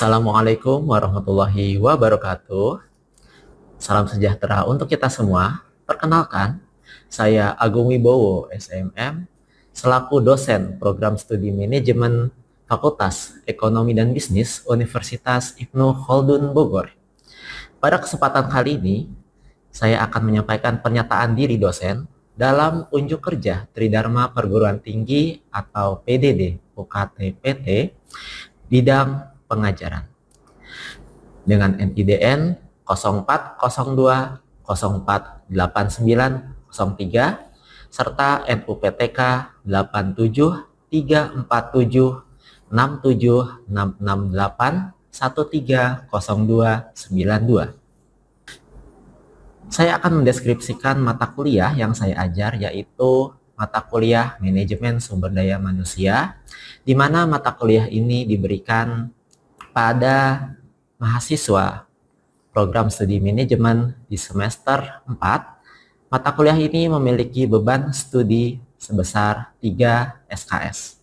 Assalamualaikum warahmatullahi wabarakatuh. Salam sejahtera untuk kita semua. Perkenalkan, saya Agung Wibowo, SMM, selaku dosen program studi manajemen Fakultas Ekonomi dan Bisnis Universitas Ibnu Khaldun Bogor. Pada kesempatan kali ini, saya akan menyampaikan pernyataan diri dosen dalam unjuk kerja Tridharma Perguruan Tinggi atau PDD UKT-PT bidang pengajaran dengan NIDN 0402048903 serta NUPTK 8737676681309292. Saya akan mendeskripsikan mata kuliah yang saya ajar, yaitu mata kuliah Manajemen Sumber Daya Manusia, di mana mata kuliah ini diberikan pada mahasiswa program studi manajemen di semester 4. Mata kuliah ini memiliki beban studi sebesar 3 SKS.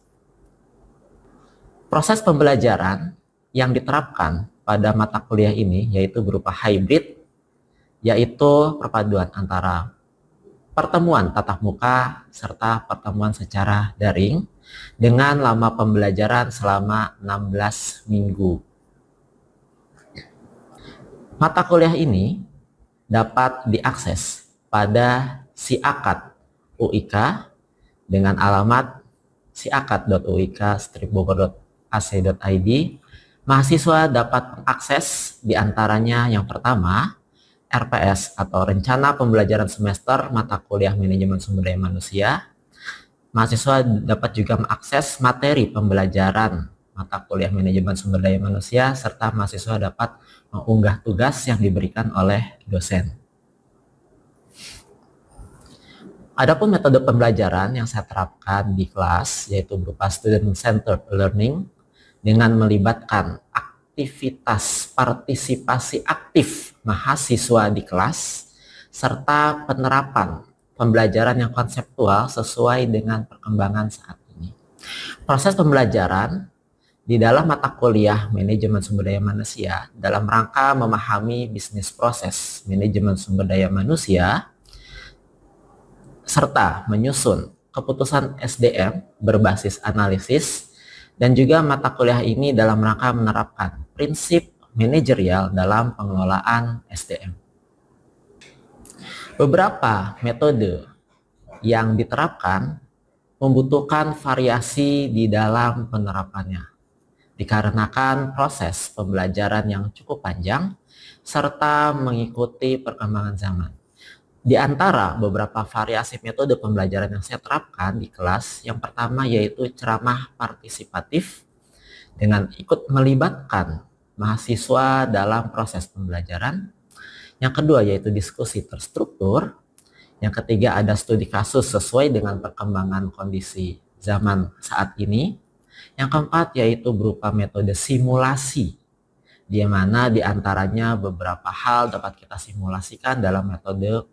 Proses pembelajaran yang diterapkan pada mata kuliah ini yaitu berupa hybrid, yaitu perpaduan antara pertemuan tatap muka serta pertemuan secara daring dengan lama pembelajaran selama 16 minggu. Mata kuliah ini dapat diakses pada SIAKAD UIK dengan alamat siakat.uik-bogor.ac.id. Mahasiswa dapat mengakses diantaranya yang pertama, RPS atau Rencana Pembelajaran Semester Mata Kuliah Manajemen Sumber Daya Manusia. Mahasiswa dapat juga mengakses materi pembelajaran mata kuliah Manajemen Sumber Daya Manusia, serta mahasiswa dapat mengunggah tugas yang diberikan oleh dosen. Adapun metode pembelajaran yang saya terapkan di kelas yaitu berupa student-centered learning dengan melibatkan aktivitas partisipasi aktif mahasiswa di kelas serta penerapan pembelajaran yang konseptual sesuai dengan perkembangan saat ini. Proses pembelajaran di dalam mata kuliah Manajemen Sumber Daya Manusia dalam rangka memahami bisnis proses manajemen sumber daya manusia serta menyusun keputusan SDM berbasis analisis, dan juga mata kuliah ini dalam rangka menerapkan prinsip manajerial dalam pengelolaan SDM. Beberapa metode yang diterapkan membutuhkan variasi di dalam penerapannya, dikarenakan proses pembelajaran yang cukup panjang serta mengikuti perkembangan zaman. Di antara beberapa variasi metode pembelajaran yang saya terapkan di kelas, yang pertama yaitu ceramah partisipatif dengan ikut melibatkan mahasiswa dalam proses pembelajaran. Yang kedua yaitu diskusi terstruktur. Yang ketiga ada studi kasus sesuai dengan perkembangan kondisi zaman saat ini. Yang keempat yaitu berupa metode simulasi, di mana di antaranya beberapa hal dapat kita simulasikan dalam metode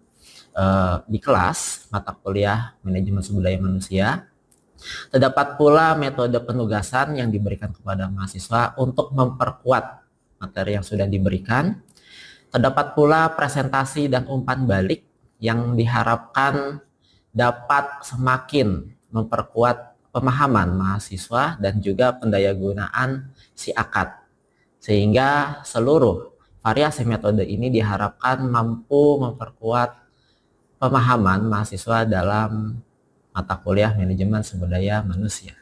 di kelas mata kuliah Manajemen Sumber Daya Manusia. Terdapat pula metode penugasan yang diberikan kepada mahasiswa untuk memperkuat materi yang sudah diberikan. Terdapat pula presentasi dan umpan balik yang diharapkan dapat semakin memperkuat pemahaman mahasiswa dan juga pendayagunaan SIAKAD, sehingga seluruh variasi metode ini diharapkan mampu memperkuat pemahaman mahasiswa dalam mata kuliah Manajemen Sumber Daya Manusia.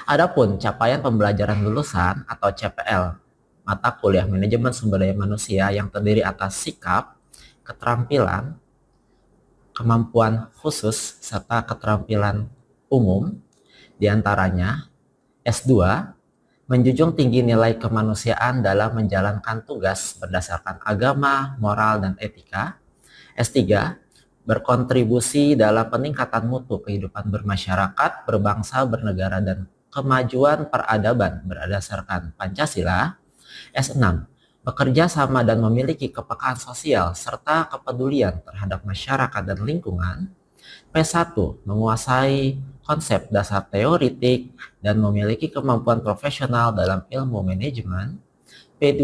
Adapun capaian pembelajaran lulusan atau CPL mata kuliah Manajemen Sumber Daya Manusia yang terdiri atas sikap, keterampilan, kemampuan khusus, serta keterampilan umum, diantaranya S2, menjunjung tinggi nilai kemanusiaan dalam menjalankan tugas berdasarkan agama, moral, dan etika. S3, berkontribusi dalam peningkatan mutu kehidupan bermasyarakat, berbangsa, bernegara, dan kemajuan peradaban berdasarkan Pancasila. S6, bekerja sama dan memiliki kepekaan sosial serta kepedulian terhadap masyarakat dan lingkungan. P1, menguasai konsep dasar teoritik, dan memiliki kemampuan profesional dalam ilmu manajemen. P2,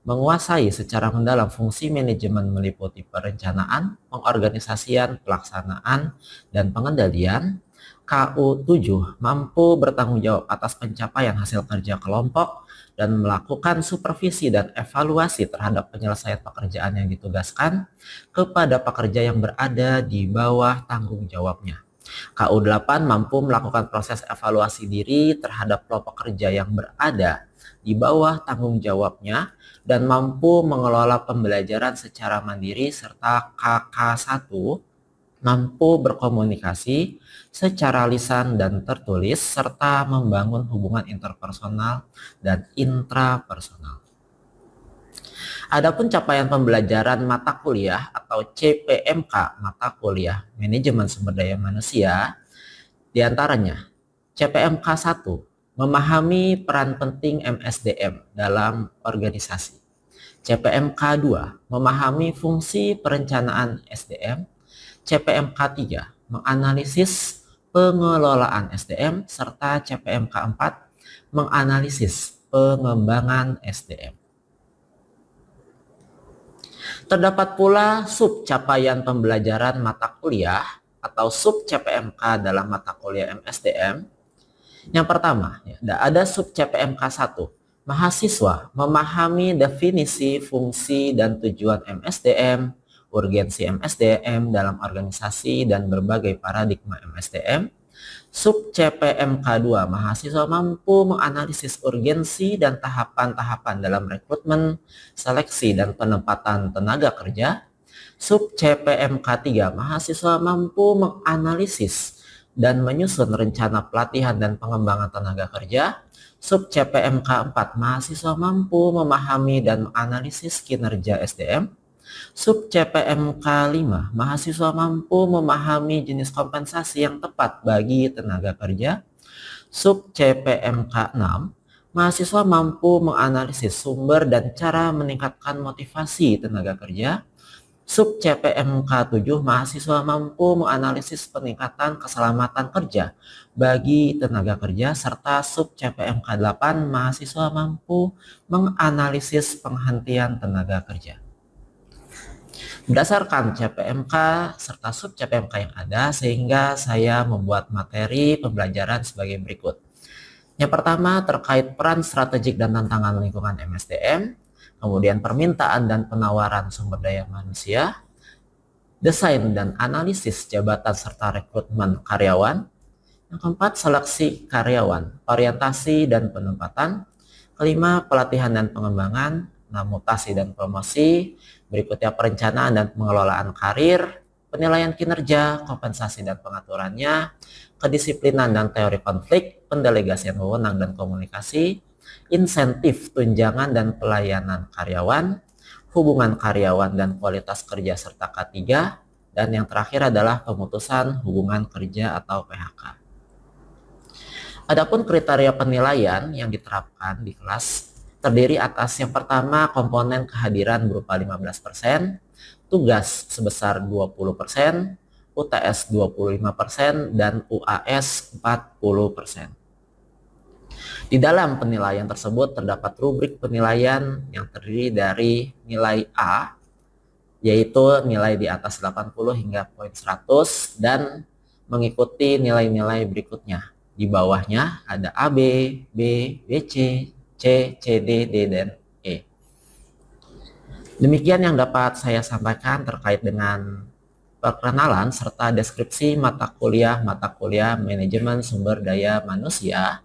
menguasai secara mendalam fungsi manajemen meliputi perencanaan, pengorganisasian, pelaksanaan, dan pengendalian. KU7, mampu bertanggung jawab atas pencapaian hasil kerja kelompok dan melakukan supervisi dan evaluasi terhadap penyelesaian pekerjaan yang ditugaskan kepada pekerja yang berada di bawah tanggung jawabnya. KU8 mampu melakukan proses evaluasi diri terhadap kelompok kerja yang berada di bawah tanggung jawabnya dan mampu mengelola pembelajaran secara mandiri, serta KK1 mampu berkomunikasi secara lisan dan tertulis serta membangun hubungan interpersonal dan intrapersonal. Adapun capaian pembelajaran mata kuliah atau CPMK mata kuliah Manajemen Sumber Daya Manusia, diantaranya CPMK 1, memahami peran penting MSDM dalam organisasi. CPMK 2, memahami fungsi perencanaan SDM. CPMK 3, menganalisis pengelolaan SDM, serta CPMK 4, menganalisis pengembangan SDM. Terdapat pula sub capaian pembelajaran mata kuliah atau sub CPMK dalam mata kuliah MSDM. Yang pertama, ada sub CPMK 1, mahasiswa memahami definisi, fungsi, dan tujuan MSDM, urgensi MSDM dalam organisasi, dan berbagai paradigma MSDM. Sub CPMK 2, mahasiswa mampu menganalisis urgensi dan tahapan-tahapan dalam rekrutmen, seleksi, dan penempatan tenaga kerja. Sub CPMK 3, mahasiswa mampu menganalisis dan menyusun rencana pelatihan dan pengembangan tenaga kerja. Sub CPMK 4, mahasiswa mampu memahami dan menganalisis kinerja SDM. Sub CPMK 5, mahasiswa mampu memahami jenis kompensasi yang tepat bagi tenaga kerja. Sub CPMK 6, mahasiswa mampu menganalisis sumber dan cara meningkatkan motivasi tenaga kerja. Sub CPMK 7, mahasiswa mampu menganalisis peningkatan keselamatan kerja bagi tenaga kerja, serta sub CPMK 8, mahasiswa mampu menganalisis penghentian tenaga kerja. Berdasarkan CPMK serta sub CPMK yang ada, sehingga saya membuat materi pembelajaran sebagai berikut. Yang pertama terkait peran strategik dan tantangan lingkungan MSDM, kemudian permintaan dan penawaran sumber daya manusia, desain dan analisis jabatan serta rekrutmen karyawan. Yang keempat, seleksi karyawan, orientasi dan penempatan. Kelima, pelatihan dan pengembangan, mutasi dan promosi. Berikutnya, perencanaan dan pengelolaan karir, penilaian kinerja, kompensasi dan pengaturannya, kedisiplinan dan teori konflik, pendelegasian wewenang dan komunikasi, insentif, tunjangan dan pelayanan karyawan, hubungan karyawan dan kualitas kerja serta K3, dan yang terakhir adalah pemutusan hubungan kerja atau PHK. Adapun kriteria penilaian yang diterapkan di kelas terdiri atas yang pertama, komponen kehadiran berupa 15%, tugas sebesar 20%, UTS 25%, dan UAS 40%. Di dalam penilaian tersebut terdapat rubrik penilaian yang terdiri dari nilai A, yaitu nilai di atas 80 hingga poin 100, dan mengikuti nilai-nilai berikutnya. Di bawahnya ada AB, B, BC, C, CD, D, dan E. Demikian yang dapat saya sampaikan terkait dengan perkenalan serta deskripsi mata kuliah Manajemen Sumber Daya Manusia.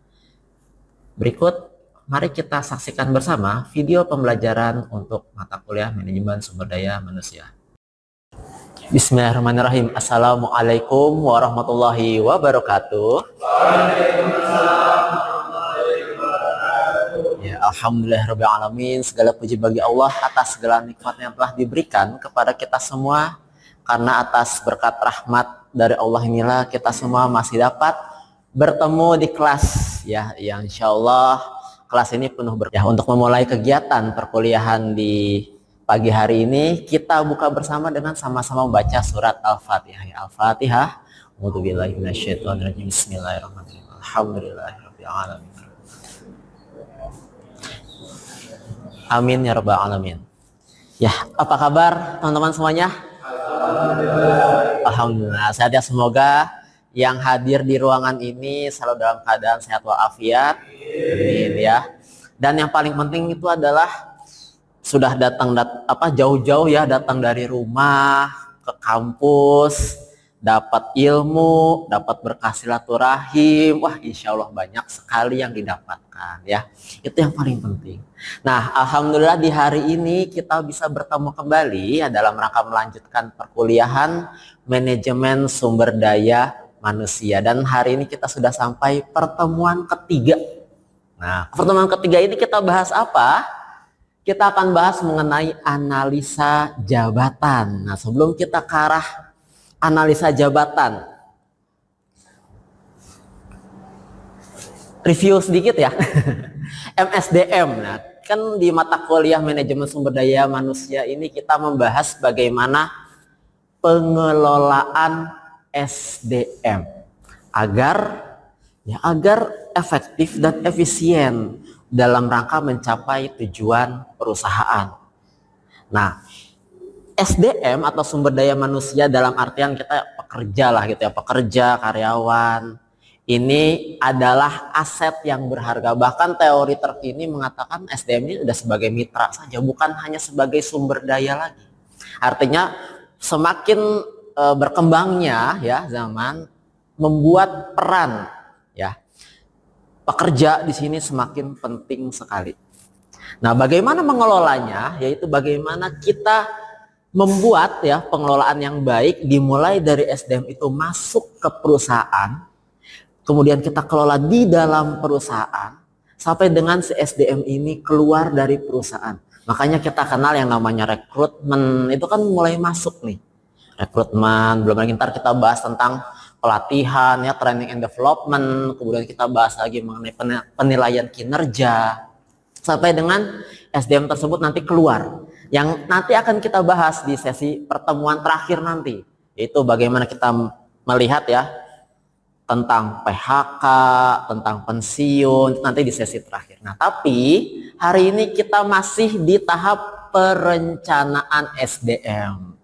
Berikut, mari kita saksikan bersama video pembelajaran untuk mata kuliah Manajemen Sumber Daya Manusia. Bismillahirrahmanirrahim. Assalamualaikum warahmatullahi wabarakatuh. Ya, alhamdulillahirrahmanirrahim. Segala puji bagi Allah atas segala nikmat yang telah diberikan kepada kita semua. Karena atas berkat rahmat dari Allah inilah kita semua masih dapat bertemu di kelas ya, yang insya Allah kelas ini penuh berkah. Untuk memulai kegiatan perkuliahan di pagi hari ini, kita buka bersama dengan sama-sama membaca surat Al-Fatihah. Al-Fatihah. A'udzubillahi minasyaitonirrajim. Bismillahirrahmanirrahim. Alhamdulillahirabbil alamin. Amin ya rabbal alamin. Ya, apa kabar teman-teman semuanya? Alhamdulillah. Sehat ya, semoga yang hadir di ruangan ini selalu dalam keadaan sehat walafiat. Amin ya. Dan yang paling penting itu adalah sudah datang jauh-jauh ya, datang dari rumah ke kampus, dapat ilmu, dapat berkah silaturahim. Wah, insya Allah banyak sekali yang didapatkan ya. Itu yang paling penting. Nah, alhamdulillah di hari ini kita bisa bertemu kembali ya, dalam rangka melanjutkan perkuliahan manajemen sumber daya manusia. Dan hari ini kita sudah sampai pertemuan ketiga. Nah, pertemuan ketiga ini kita bahas apa? Kita akan bahas mengenai analisa jabatan. Nah, sebelum kita ke arah analisa jabatan, review sedikit ya. MSDM. Nah, kan di mata kuliah manajemen sumber daya manusia ini kita membahas bagaimana pengelolaan SDM agar efektif dan efisien dalam rangka mencapai tujuan perusahaan. Nah, SDM atau sumber daya manusia dalam artian kita pekerja lah gitu ya, pekerja, karyawan. Ini adalah aset yang berharga. Bahkan teori terkini mengatakan SDM ini sudah sebagai mitra saja, bukan hanya sebagai sumber daya lagi. Artinya semakin berkembangnya ya zaman, membuat peran ya pekerja di sini semakin penting sekali. Nah, bagaimana mengelolanya? Yaitu bagaimana kita membuat ya pengelolaan yang baik, dimulai dari SDM itu masuk ke perusahaan, kemudian kita kelola di dalam perusahaan sampai dengan si SDM ini keluar dari perusahaan. Makanya kita kenal yang namanya rekrutmen, itu kan mulai masuk nih. Rekrutmen, belum lagi ntar kita bahas tentang pelatihan ya, training and development, kemudian kita bahas lagi mengenai penilaian kinerja sampai dengan SDM tersebut nanti keluar. Yang nanti akan kita bahas di sesi pertemuan terakhir nanti, yaitu bagaimana kita melihat ya tentang PHK, tentang pensiun, nanti di sesi terakhir. Nah, tapi hari ini kita masih di tahap perencanaan SDM.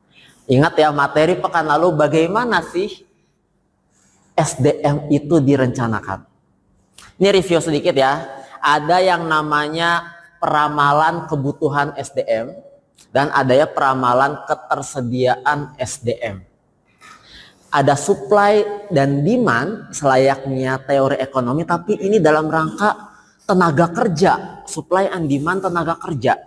Ingat ya, materi pekan lalu bagaimana sih SDM itu direncanakan. Ini review sedikit ya. Ada yang namanya peramalan kebutuhan SDM dan ada ya peramalan ketersediaan SDM. Ada supply dan demand selayaknya teori ekonomi, tapi ini dalam rangka tenaga kerja, supply and demand tenaga kerja.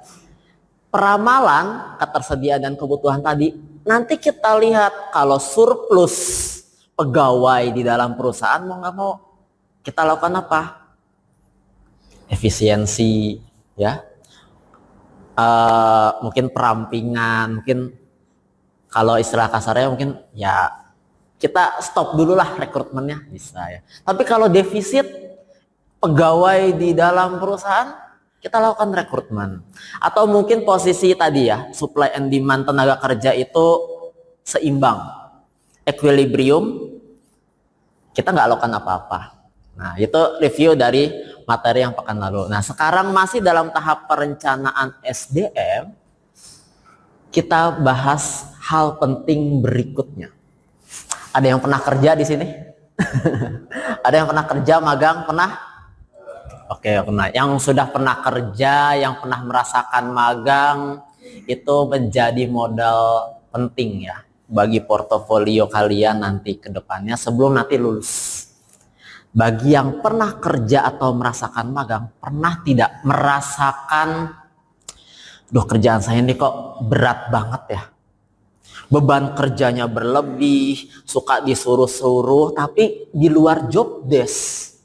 Peramalan ketersediaan dan kebutuhan tadi, nanti kita lihat kalau surplus pegawai di dalam perusahaan, mau nggak mau kita lakukan apa? Efisiensi ya, mungkin perampingan, mungkin kalau istilah kasarnya mungkin ya kita stop dulu lah rekrutmennya, bisa ya. Tapi kalau defisit pegawai di dalam perusahaan, kita lakukan rekrutmen. Atau mungkin posisi tadi ya, supply and demand tenaga kerja itu seimbang, equilibrium, kita nggak lakukan apa-apa. Nah, itu review dari materi yang pekan lalu. Nah, sekarang masih dalam tahap perencanaan SDM, kita bahas hal penting berikutnya. Ada yang pernah kerja di sini? Ada yang pernah kerja, magang, pernah? Oke, pernah. Yang sudah pernah kerja, yang pernah merasakan magang, itu menjadi modal penting ya bagi portofolio kalian nanti ke depannya sebelum nanti lulus. Bagi yang pernah kerja atau merasakan magang, pernah tidak merasakan, kerjaan saya ini kok berat banget ya, beban kerjanya berlebih, suka disuruh-suruh, tapi di luar job desk.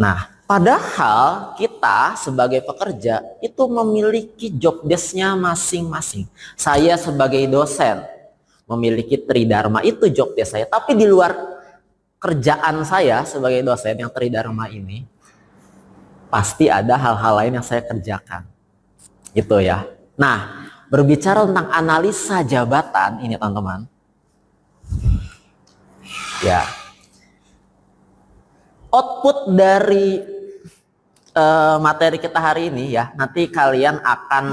Nah, padahal kita sebagai pekerja itu memiliki job desk-nya masing-masing. Saya sebagai dosen memiliki tridharma, itu job desk saya. Tapi di luar kerjaan saya sebagai dosen yang tridharma ini, pasti ada hal-hal lain yang saya kerjakan. Gitu ya. Nah, berbicara tentang analisa jabatan ini teman-teman, Ya, output dari materi kita hari ini ya, nanti kalian akan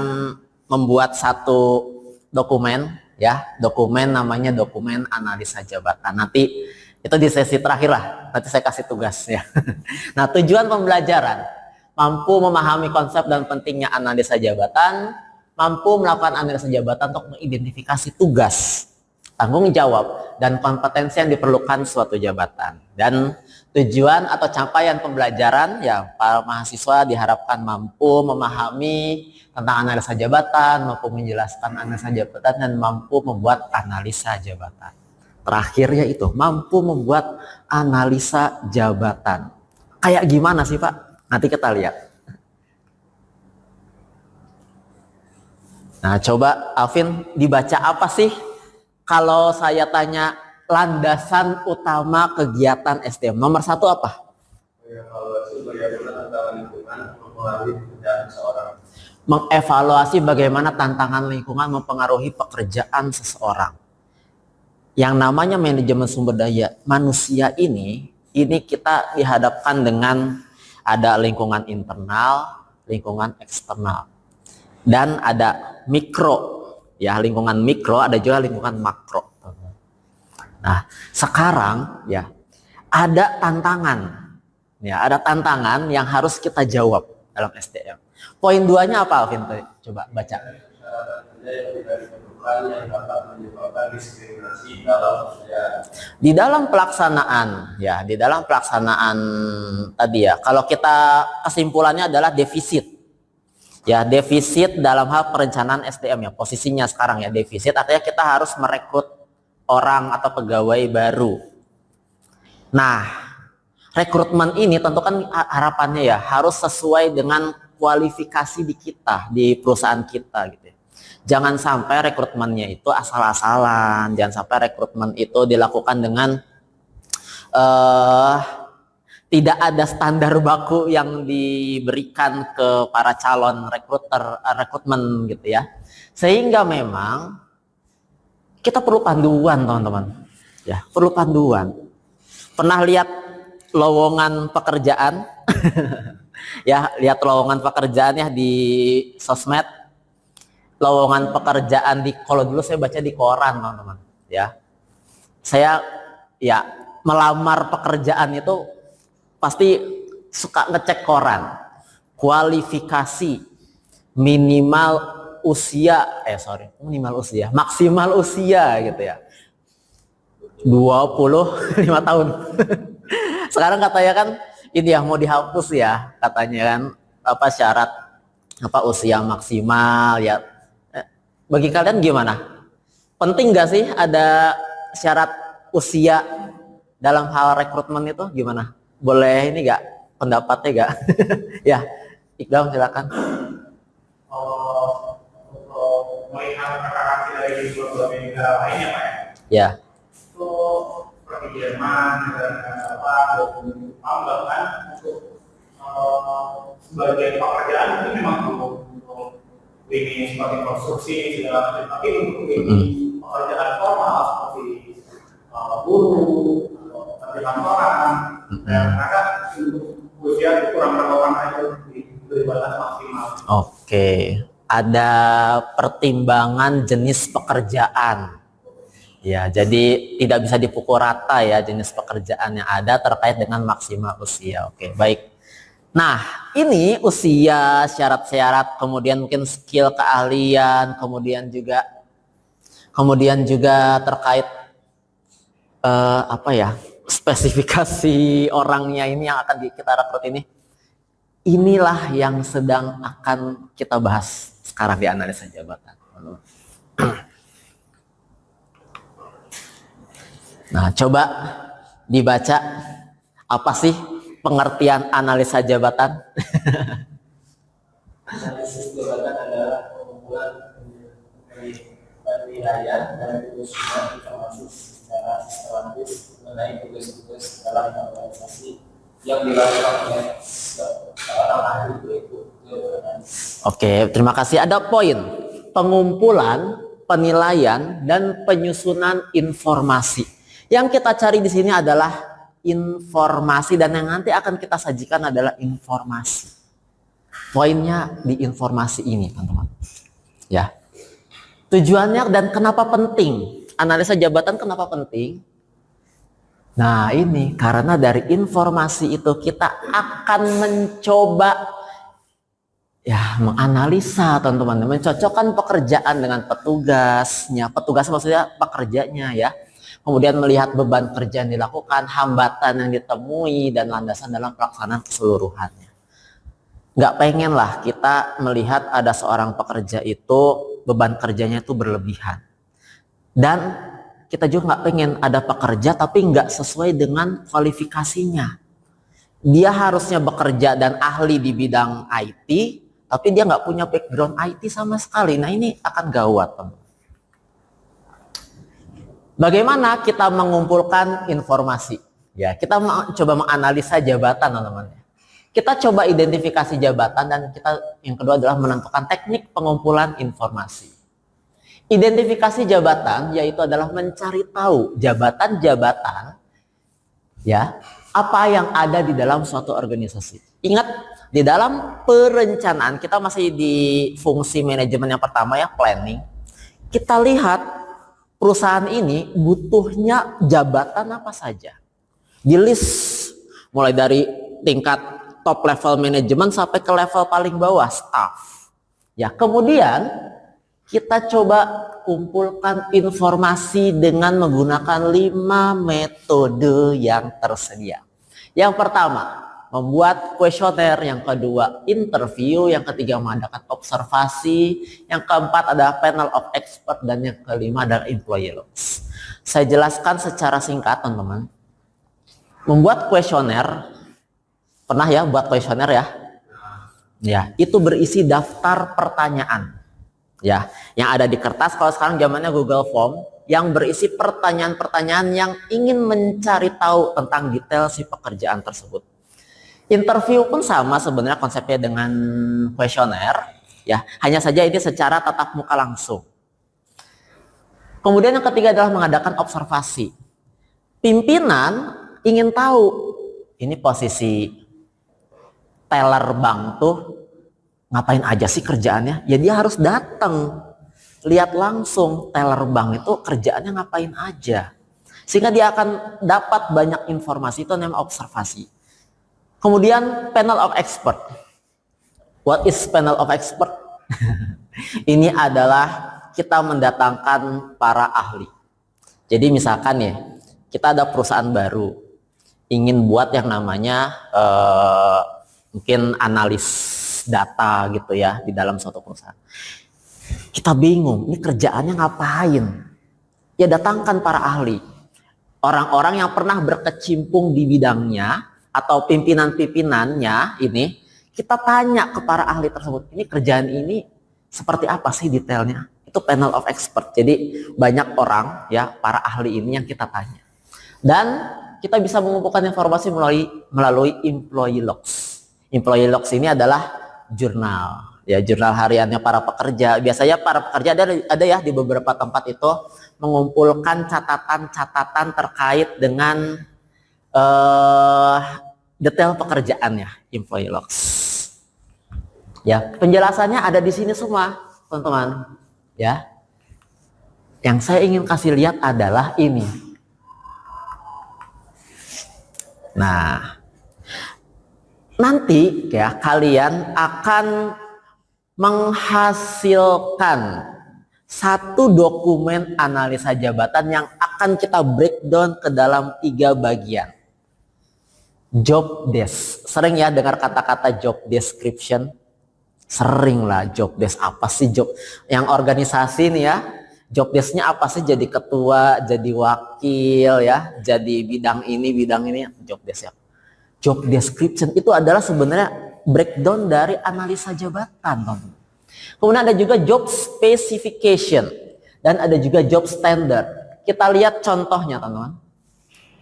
membuat satu dokumen ya, dokumen namanya dokumen analisa jabatan. Nanti itu di sesi terakhir lah, nanti saya kasih tugas ya. Nah, tujuan pembelajaran mampu memahami konsep dan pentingnya analisa jabatan, mampu melakukan analisa jabatan untuk mengidentifikasi tugas, tanggung jawab, dan kompetensi yang diperlukan suatu jabatan. Dan tujuan atau capaian pembelajaran ya, para mahasiswa diharapkan mampu memahami tentang analisa jabatan, mampu menjelaskan analisa jabatan, dan mampu membuat analisa jabatan. Terakhirnya itu mampu membuat analisa jabatan. Kayak gimana sih Pak? Nanti kita lihat. Nah, coba Alvin, dibaca apa sih kalau saya tanya landasan utama kegiatan SDM? Nomor 1 apa? Mengevaluasi bagaimana tantangan lingkungan mempengaruhi pekerjaan seseorang. Yang namanya manajemen sumber daya manusia ini kita dihadapkan dengan ada lingkungan internal, lingkungan eksternal, dan ada mikro. Ya, lingkungan mikro, ada juga lingkungan makro. Nah, sekarang ya ada tantangan. Ya, ada tantangan yang harus kita jawab dalam SDM. Poin 2-nya apa, Alvin? Coba baca. Di dalam pelaksanaan, ya, di dalam pelaksanaan tadi ya, kalau kita kesimpulannya adalah defisit. Ya, defisit dalam hal perencanaan SDM ya, posisinya sekarang ya defisit, artinya kita harus merekrut orang atau pegawai baru. Nah, rekrutmen ini tentu kan harapannya ya harus sesuai dengan kualifikasi di kita, di perusahaan kita gitu. Jangan sampai rekrutmennya itu asal-asalan, jangan sampai rekrutmen itu dilakukan dengan tidak ada standar baku yang diberikan ke para calon rekrutmen gitu ya. Sehingga memang kita perlu panduan, teman-teman. Ya, perlu panduan. Pernah lihat lowongan pekerjaan? Ya, lihat lowongan pekerjaan ya di sosmed. Lowongan pekerjaan kalau dulu saya baca di koran, teman-teman. Ya. Saya ya melamar pekerjaan itu pasti suka ngecek koran, kualifikasi, maksimal usia gitu ya, 25 tahun. Sekarang katanya kan ini ya mau dihapus ya, katanya kan apa syarat apa usia maksimal ya. Bagi kalian gimana? Penting gak sih ada syarat usia dalam hal rekrutmen itu? Gimana? Boleh ini gak pendapatnya gak? Ya, Iqdam silakan. Untuk melihat preferensi dari berbagai negara lainnya Pak ya. Itu seperti Jerman, negara apa, bahkan untuk sebagian pekerjaan itu memang untuk ini seperti konstruksi segala macam, tapi untuk ini pekerjaan formal seperti buruh atau pekerjaan kantoran, karena usia kurang berapa itu diberi batas maksimal. Oke, ada pertimbangan jenis pekerjaan. Ya, jadi tidak bisa dipukul rata ya jenis pekerjaan yang ada terkait dengan maksimal usia. Oke, baik. Nah, ini usia, syarat-syarat, kemudian mungkin skill, keahlian, kemudian juga terkait apa ya, spesifikasi orangnya ini yang akan kita rekrut ini. Inilah yang sedang akan kita bahas sekarang di analisa jabatan. Nah, coba dibaca apa sih pengertian analisa jabatan? Analisis jabatan adalah pengumpulan penilaian dan penyusunan informasi secara sistematis mengenai tugas-tugas dalam organisasi yang dilakukan oleh seorang ahli berikut. Oke, terima kasih. Ada poin pengumpulan, penilaian, dan penyusunan informasi Yang kita cari di sini adalah informasi, dan yang nanti akan kita sajikan adalah informasi. Poinnya di informasi ini, teman-teman. Ya. Tujuannya dan kenapa penting? Analisa jabatan kenapa penting? Nah, ini karena dari informasi itu kita akan mencoba menganalisa, teman-teman, mencocokkan pekerjaan dengan petugasnya. Petugas maksudnya pekerjanya ya. Kemudian melihat beban kerja yang dilakukan, hambatan yang ditemui, dan landasan dalam pelaksanaan keseluruhannya. Nggak pengen lah kita melihat ada seorang pekerja itu beban kerjanya itu berlebihan. Dan kita juga nggak pengen ada pekerja tapi nggak sesuai dengan kualifikasinya. Dia harusnya bekerja dan ahli di bidang IT, tapi dia nggak punya background IT sama sekali. Nah, ini akan gawat, teman. Bagaimana kita mengumpulkan informasi? Ya, kita coba menganalisa jabatan, teman-teman. Kita coba identifikasi jabatan, dan yang kedua adalah menentukan teknik pengumpulan informasi. Identifikasi jabatan yaitu adalah mencari tahu jabatan-jabatan ya, apa yang ada di dalam suatu organisasi. Ingat, di dalam perencanaan kita masih di fungsi manajemen yang pertama ya, planning. Kita lihat perusahaan ini butuhnya jabatan apa saja. Di list mulai dari tingkat top level manajemen sampai ke level paling bawah staff. Ya, kemudian kita coba kumpulkan informasi dengan menggunakan 5 metode yang tersedia. Yang pertama, membuat kuesioner. Yang kedua, interview. Yang ketiga, mengadakan observasi. Yang keempat adalah panel of expert. Dan yang kelima adalah employee logs. Saya jelaskan secara singkat, teman-teman. Membuat kuesioner, pernah ya buat kuesioner ya? Ya, itu berisi daftar pertanyaan. Ya, yang ada di kertas. Kalau sekarang zamannya Google Form, yang berisi pertanyaan-pertanyaan yang ingin mencari tahu tentang detail si pekerjaan tersebut. Interview pun sama sebenarnya konsepnya dengan kuesioner, ya, hanya saja ini secara tatap muka langsung. Kemudian yang ketiga adalah mengadakan observasi. Pimpinan ingin tahu ini posisi teller bank tuh ngapain aja sih kerjaannya? Ya dia harus datang, lihat langsung teller bank itu kerjaannya ngapain aja, sehingga dia akan dapat banyak informasi. Itu namanya observasi. Kemudian panel of expert. What is panel of expert? Ini adalah kita mendatangkan para ahli. Jadi misalkan ya, kita ada perusahaan baru ingin buat yang namanya mungkin analis data gitu ya di dalam suatu perusahaan. Kita bingung, ini kerjaannya ngapain? Ya datangkan para ahli. Orang-orang yang pernah berkecimpung di bidangnya atau pimpinan-pimpinannya ini, kita tanya ke para ahli tersebut, ini kerjaan ini seperti apa sih detailnya? Itu panel of expert. Jadi banyak orang ya, para ahli ini yang kita tanya. Dan kita bisa mengumpulkan informasi melalui employee logs. Employee logs ini adalah jurnal, ya, jurnal hariannya para pekerja. Biasanya para pekerja ada ya di beberapa tempat itu mengumpulkan catatan-catatan terkait dengan detail pekerjaannya, employee logs. Ya, penjelasannya ada di sini semua, teman-teman. Ya, yang saya ingin kasih lihat adalah ini. Nah, nanti ya kalian akan menghasilkan satu dokumen analisa jabatan yang akan kita breakdown ke dalam 3 bagian. Job desk. Sering ya dengar kata-kata job description? Sering lah, job desk. Apa sih job? Yang organisasi nih ya, job desknya apa sih? Jadi ketua, jadi wakil ya, jadi bidang ini, job desk ya. Job description itu adalah sebenarnya breakdown dari analisa jabatan, teman-teman. Kemudian ada juga job specification dan ada juga job standard. Kita lihat contohnya, teman-teman.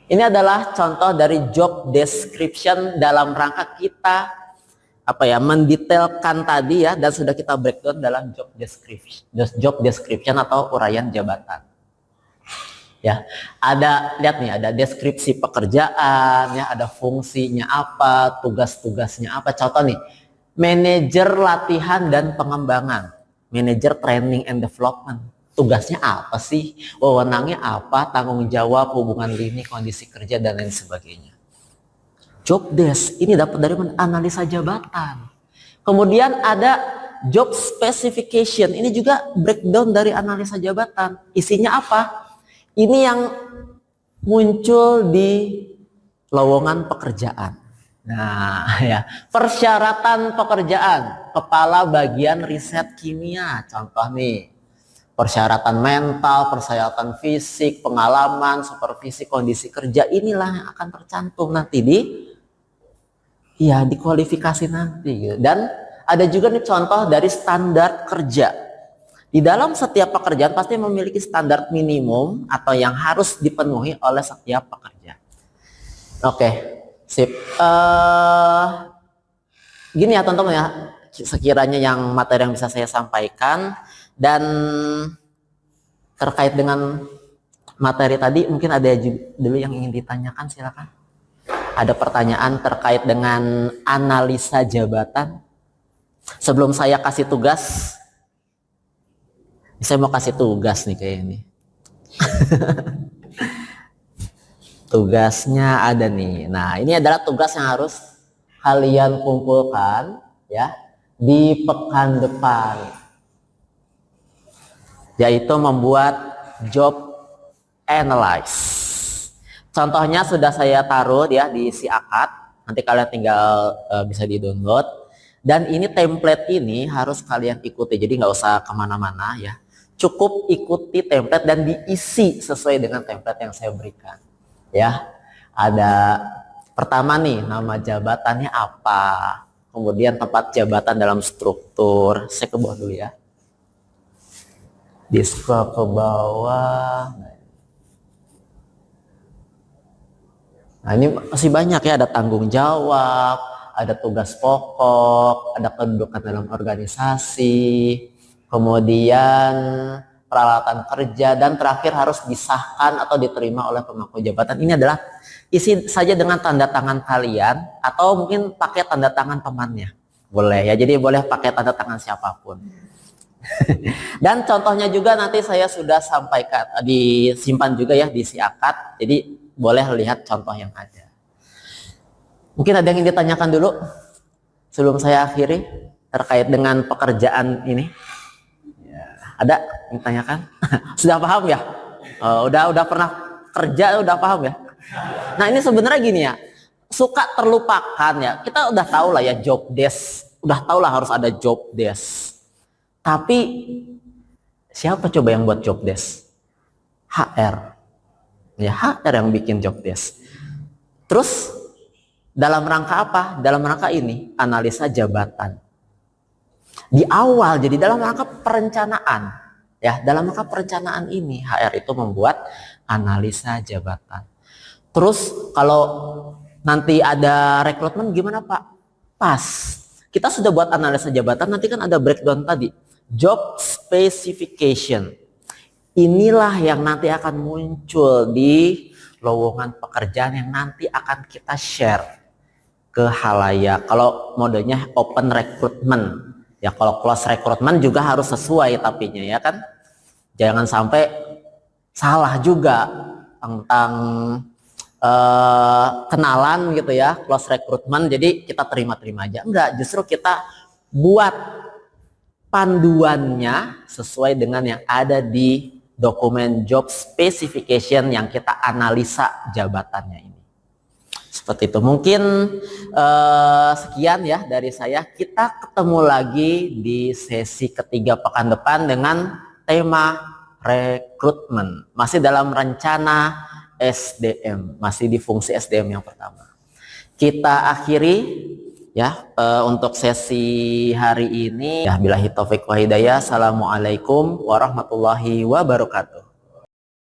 Ini adalah contoh dari job description dalam rangka kita mendetailkan tadi ya, dan sudah kita breakdown dalam job description atau uraian jabatan. Ya, ada lihat nih, ada deskripsi pekerjaan, ya, ada fungsinya apa, tugas-tugasnya apa. Contoh nih, manajer latihan dan pengembangan, manajer training and development. Tugasnya apa sih? Wewenangnya apa? Tanggung jawab, hubungan lini, kondisi kerja dan lain sebagainya. Job desk ini dapat dari analisa jabatan. Kemudian ada job specification, ini juga breakdown dari analisa jabatan. Isinya apa? Ini yang muncul di lowongan pekerjaan. Nah, ya, persyaratan pekerjaan, kepala bagian riset kimia, contoh nih, persyaratan mental, persyaratan fisik, pengalaman, supervisi kondisi kerja, inilah yang akan tercantum nanti di kualifikasi nanti. Gitu. Dan ada juga nih contoh dari standar kerja. Di dalam setiap pekerjaan pasti memiliki standar minimum atau yang harus dipenuhi oleh setiap pekerja. Oke, sip. Gini ya teman-teman ya, sekiranya yang materi yang bisa saya sampaikan, dan terkait dengan materi tadi mungkin ada dulu yang ingin ditanyakan, silakan. Ada pertanyaan terkait dengan analisa jabatan? Sebelum saya kasih tugas, saya mau kasih tugas nih kayak ini. Tugasnya ada nih. Nah, ini adalah tugas yang harus kalian kumpulkan ya di pekan depan. Yaitu membuat job analysis. Contohnya sudah saya taruh ya di si akad. Nanti kalian tinggal bisa di-download. Dan ini template ini harus kalian ikuti. Jadi nggak usah kemana-mana ya. Cukup ikuti template dan diisi sesuai dengan template yang saya berikan. Ya, ada pertama nih, nama jabatannya apa, kemudian tempat jabatan dalam struktur. Saya ke bawah dulu ya, di scroll ke bawah. Nah, ini masih banyak ya, ada tanggung jawab, ada tugas pokok, ada kedudukan dalam organisasi, kemudian peralatan kerja, dan terakhir harus disahkan atau diterima oleh pemangku jabatan. Ini adalah isi saja dengan tanda tangan kalian atau mungkin pakai tanda tangan temannya. Boleh ya, jadi boleh pakai tanda tangan siapapun. Dan contohnya juga nanti saya sudah sampaikan, disimpan juga ya di si akad. Jadi boleh lihat contoh yang ada. Mungkin ada yang ingin ditanyakan dulu sebelum saya akhiri terkait dengan pekerjaan ini. Ada yang tanyakan? Sudah paham ya? Udah pernah kerja, udah paham ya? Nah, ini sebenarnya gini ya, suka terlupakan ya. Kita udah tahu lah ya job desk, udah tahu lah harus ada job desk. Tapi siapa coba yang buat job desk? HR. Ya, HR yang bikin job desk. Terus dalam rangka apa? Dalam rangka ini analisa jabatan. Di awal, jadi dalam rangka perencanaan ya, dalam rangka perencanaan ini HR itu membuat analisa jabatan. Terus kalau nanti ada rekrutmen gimana Pak? Pas kita sudah buat analisa jabatan, nanti kan ada breakdown tadi, job specification. Inilah yang nanti akan muncul di lowongan pekerjaan yang nanti akan kita share ke halayak. Kalau modenya open recruitment ya, kalau close recruitment juga harus sesuai tapinya ya kan, jangan sampai salah juga tentang kenalan gitu ya, close recruitment jadi kita terima-terima aja. Enggak, justru kita buat panduannya sesuai dengan yang ada di dokumen job specification yang kita analisa jabatannya ini. Seperti itu. Mungkin sekian ya dari saya. Kita ketemu lagi di sesi ketiga pekan depan dengan tema rekrutmen. Masih dalam rencana SDM, masih di fungsi SDM yang pertama. Kita akhiri ya untuk sesi hari ini. Ya, billahi taufik wa hidayah. Assalamualaikum warahmatullahi wabarakatuh.